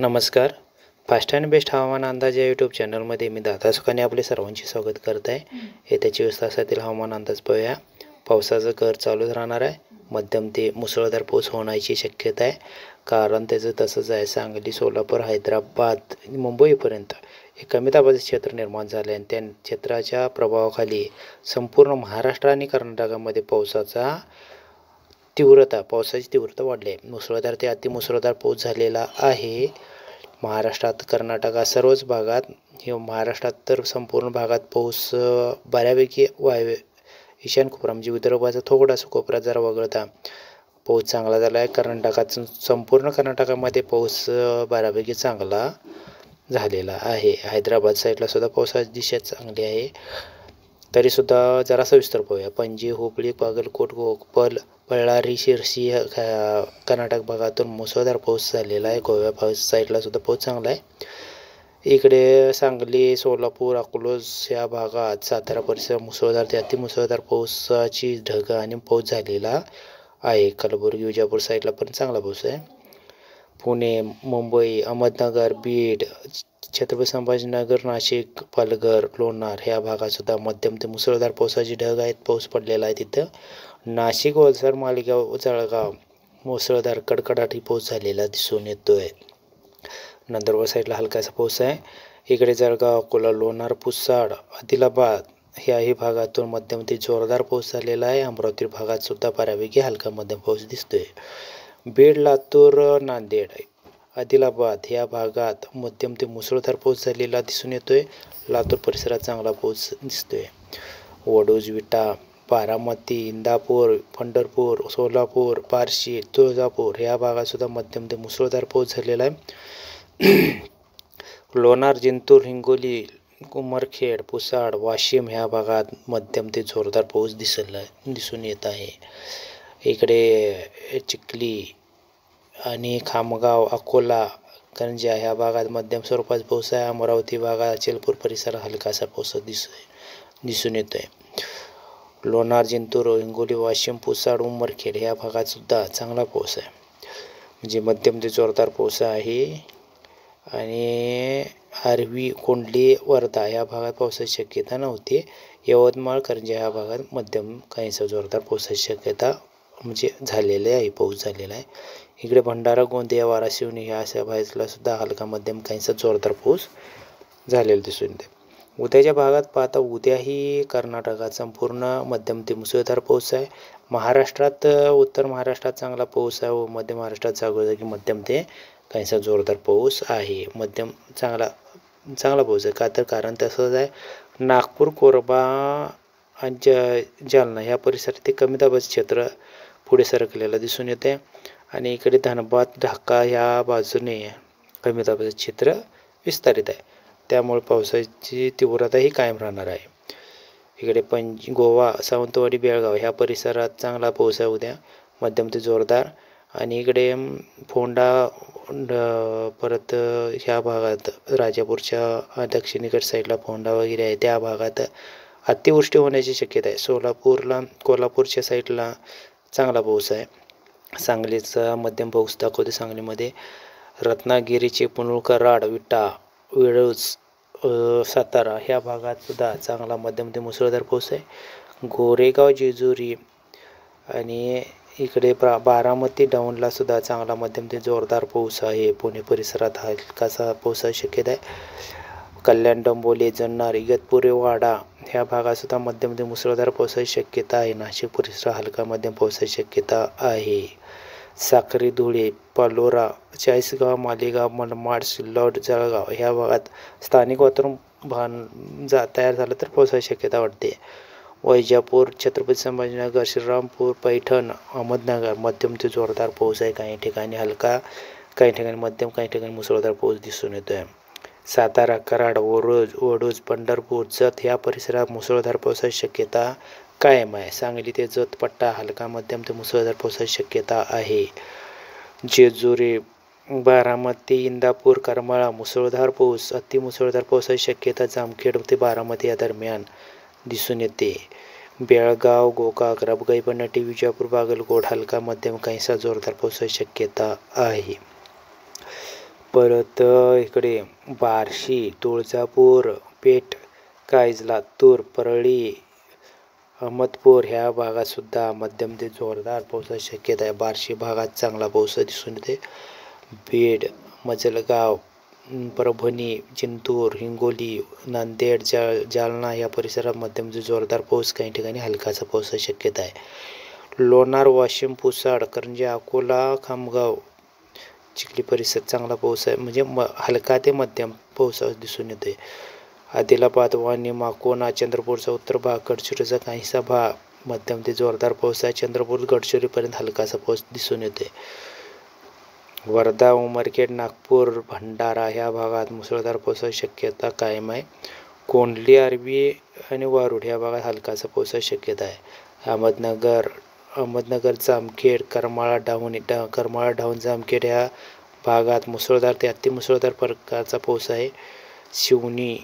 नमस्कार. Fast and best हवामान अंदाज या यूट्यूब चॅनलमध्ये मी दादा सुखाने आपले सर्वांचे स्वागत करत आहे. येत्या 24 तासातील हवामान अंदाज पाहूया. पावसाचा कहर चालूच राहणार आहे. मध्यम ते मुसळधार पाऊस होण्याची शक्यता आहे. कारण त्याचं तसंच आहे. सांगली, सोलापूर, हैदराबाद, मुंबईपर्यंत एक कमी दाबाचे क्षेत्र निर्माण झाले आणि त्या क्षेत्राच्या प्रभावाखाली संपूर्ण महाराष्ट्र आणि कर्नाटकामध्ये पावसाची तीव्रता वाढली आहे. मुसळधार ते अतिमुसळधार पाऊस झालेला आहे. महाराष्ट्रात, कर्नाटकात सर्वच भागात, महाराष्ट्रात तर संपूर्ण भागात पाऊस बऱ्यापैकी ईशान्य कोपरा म्हणजे विदर्भाचा थोडासा कोपरा जरा वगळता पाऊस चांगला झाला आहे. कर्नाटकात, संपूर्ण कर्नाटकामध्ये पाऊस बऱ्यापैकी चांगला झालेला आहे. हैदराबाद साईडला सुद्धा पावसाची दिशा चांगली आहे. तरीसुद्धा जरा सविस्तर पाहूया. पणजी, हुबळी, बागलकोट, कोप्पल, बಳ್ಳारी, शिरसी कर्नाटक भागातून मुसळधार पाऊस झालेला आहे. गोव्या साईडला सुद्धा पाऊस चांगला आहे. इकडे सांगली, सोलापूर, अकलूज या भागात, सातारा परिसर मुसळधार ते अतिमुसळधार पावसाची ढग आणि पाऊस झालेला आहे. कलबुर्गी, विजापूर साईडला पण चांगला पाऊस आहे. पुणे, मुंबई, अहमदनगर, बीड, छत्रपती संभाजीनगर, नाशिक, पालघर, लोणार ह्या भागात सुद्धा मध्यम ते मुसळधार पावसाची ढग आहेत. पाऊस पडलेला आहे तिथं. नाशिक, वलसाड, मालेगाव, जळगाव मुसळधार कडकडाटी पाऊस झालेला दिसून येतोय. नंदुरबार साईडला हलकासा पाऊस आहे. इकडे जळगाव, अकोला, लोणार, पुसद, आदिलाबाद ह्याही भागातून मध्यम ते जोरदार पाऊस झालेला आहे. अमरावती भागात सुद्धा बऱ्यापैकी हलका मध्यम पाऊस दिसतोय. बीड, लातूर, नांदेड, आदिलाबाद ह्या भागात मध्यम ते मुसळधार पाऊस झालेला दिसून येतोय. लातूर परिसरात चांगला पाऊस दिसतोय. वडूज, विटा, बारामती, इंदापूर, पंढरपूर, सोलापूर, बार्शी, तुळजापूर ह्या भागात सुद्धा मध्यम ते मुसळधार पाऊस झालेला आहे. लोणार, जिंतूर, हिंगोली, उमरखेड, पुसद, वाशिम ह्या भागात मध्यम ते जोरदार पाऊस दिसून येत आहे. इकडे चिखली आणि खामगाव, अकोला, करंजा ह्या भागात मध्यम स्वरूपाचा पाऊस आहे. अमरावती भागात, अचलपूर परिसरात हलकासा पाऊस दिसून येतोय. लोणार, जिंतूर, हिंगोली, वाशिम, पुसद, उमरखेड ह्या भागात सुद्धा चांगला पाऊस आहे. म्हणजे मध्यम ते जोरदार पाऊस आहे. आणि आर्वी, कोंडली, वर्धा ह्या भागात पावसाची शक्यता नव्हती. यवतमाळ, करंजा ह्या भागात मध्यम काहीसा जोरदार पावसाची शक्यता म्हणजे झालेली आहे. पाऊस झालेला आहे. इकडे भंडारा, गोंदिया, वाराशिवनी ह्या अशा भागाला सुद्धा हलका मध्यम काहीसा जोरदार पाऊस झालेला दिसून येते. उद्याच्या भागात पाहता उद्याही कर्नाटकात संपूर्ण मध्यम ते मुसळधार पाऊस आहे. महाराष्ट्रात, उत्तर महाराष्ट्रात चांगला पाऊस आहे व मध्य महाराष्ट्रात जागोजागी मध्यम ते काहीसा जोरदार पाऊस आहे. मध्यम चांगला पाऊस आहे. कारण तसंच आहे. नागपूर, कोरबा आणि जालना ह्या परिसरात ते कमी दाबाचे क्षेत्र पुढे सरकलेलं दिसून येते. आणि इकडे धनबाद, ढाका ह्या बाजूने कमी दाबाचे क्षेत्र विस्तारित आहे. त्यामुळे पावसाची तीव्रताही कायम राहणार आहे. इकडे गोवा, सावंतवाडी, बेळगाव ह्या परिसरात चांगला पाऊस आहे उद्या, मध्यम ते जोरदार. आणि इकडे फोंडा, परत ह्या भागात राजापूरच्या दक्षिणेकडच्या साईडला फोंडा वगैरे आहे त्या भागात अतिवृष्टी होण्याची शक्यता आहे. कोल्हापूरच्या साईडला चांगला पाऊस आहे. सांगलीचा मध्यम पाऊस दाखवते. सांगलीमध्ये रत्नागिरी, चिपळूण, कराड, विटा, वेळूज, सातारा ह्या भागात सुद्धा चांगला मध्यम ते मुसळधार पाऊस आहे. गोरेगाव, जेजुरी आणि इकडे बारामती, डौनला सुद्धा चांगला मध्यम ते जोरदार पाऊस आहे. पुणे परिसरात हलकासा पावसाची शक्यता आहे. कल्याण, डोंबिवली, जुन्नर, इगतपुरी, वाडा ह्या भागात सुद्धा मध्यम ते मुसळधार पावसाची शक्यता आहे. नाशिक परिसरात हलका मध्यम पावसाची शक्यता आहे. साक्री, धुळे, पालोरा, चाळीसगाव, मालेगाव, मनमाड, सिल्लोड, जळगाव ह्या भागात स्थानिक वातावरण तयार झालं तर पावसाची शक्यता वाटते. वैजापूर, छत्रपती संभाजीनगर, श्रीरामपूर, पैठण, अहमदनगर मध्यम ते जोरदार पाऊस आहे. काही ठिकाणी हलका, काही ठिकाणी मध्यम, काही ठिकाणी मुसळधार पाऊस दिसून येतो आहे. सातारा, कराड, वडूज, पंढरपूर, जत ह्या परिसरात मुसळधार पावसाची शक्यता कायम आहे. सांगली ते जत पट्टा हलका मध्यम ते मुसळधार पावसाची शक्यता आहे. जेजुरी, बारामती, इंदापूर, करमाळा मुसळधार पाऊस, अतिमुसळधार पावसाची शक्यता जामखेड ते बारामती या दरम्यान दिसून येते. बेळगाव, गोकाक, रबगाई, पन्हाटी, विजापूर, बागलकोट हलका मध्यम काहीसा जोरदार पावसाची शक्यता आहे. परत इकडे बार्शी, तुळजापूर, पेठ, कायज, लातूर, परळी, अहमदपूर ह्या भागातसुद्धा मध्यम ते जोरदार पावसाची शक्यता आहे. बार्शी भागात चांगला पाऊस दिसून येते. बीड, मजलगाव, परभणी, जिंतूर, हिंगोली, नांदेड, जालना या परिसरात मध्यम ते जोरदार पाऊस, काही ठिकाणी हलकाचा पावसाची शक्यता आहे. लोणार, वाशिम, पुसाड, करंजी, अकोला, खामगाव, चिखली परिसर चांगला पाऊस आहे, म्हणजे हलका ते मध्यम पाऊस दिसून येतोय. आदिलाबाद, वाणी, माकोना, चंद्रपूरचा उत्तर भाग, गडचिरोलीचा काहीसा भाग मध्यम ते जोरदार पाऊस आहे. चंद्रपूर, गडचिरोलीपर्यंत हलकासा पाऊस दिसून येतोय. वर्धा, उमरखेड, नागपूर, भंडारा ह्या भागात मुसळधार पावसाची शक्यता कायम आहे. कोंडली, आर्वी आणि वारूड ह्या भागात हलकासा पावसाची शक्यता आहे. अहमदनगर, जामखेड, करमाळा, डाऊन, जामखेड ह्या भागात मुसळधार ते अतिमुसळधार प्रकारचा पाऊस आहे. शिवनी,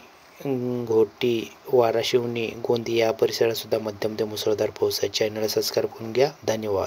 घोटी, वारा, शिवनी, गोंदिया या परिसरात सुद्धा मध्यम ते मुसळधार पाऊस आहे. चॅनलला सबस्क्राईब करून घ्या. धन्यवाद.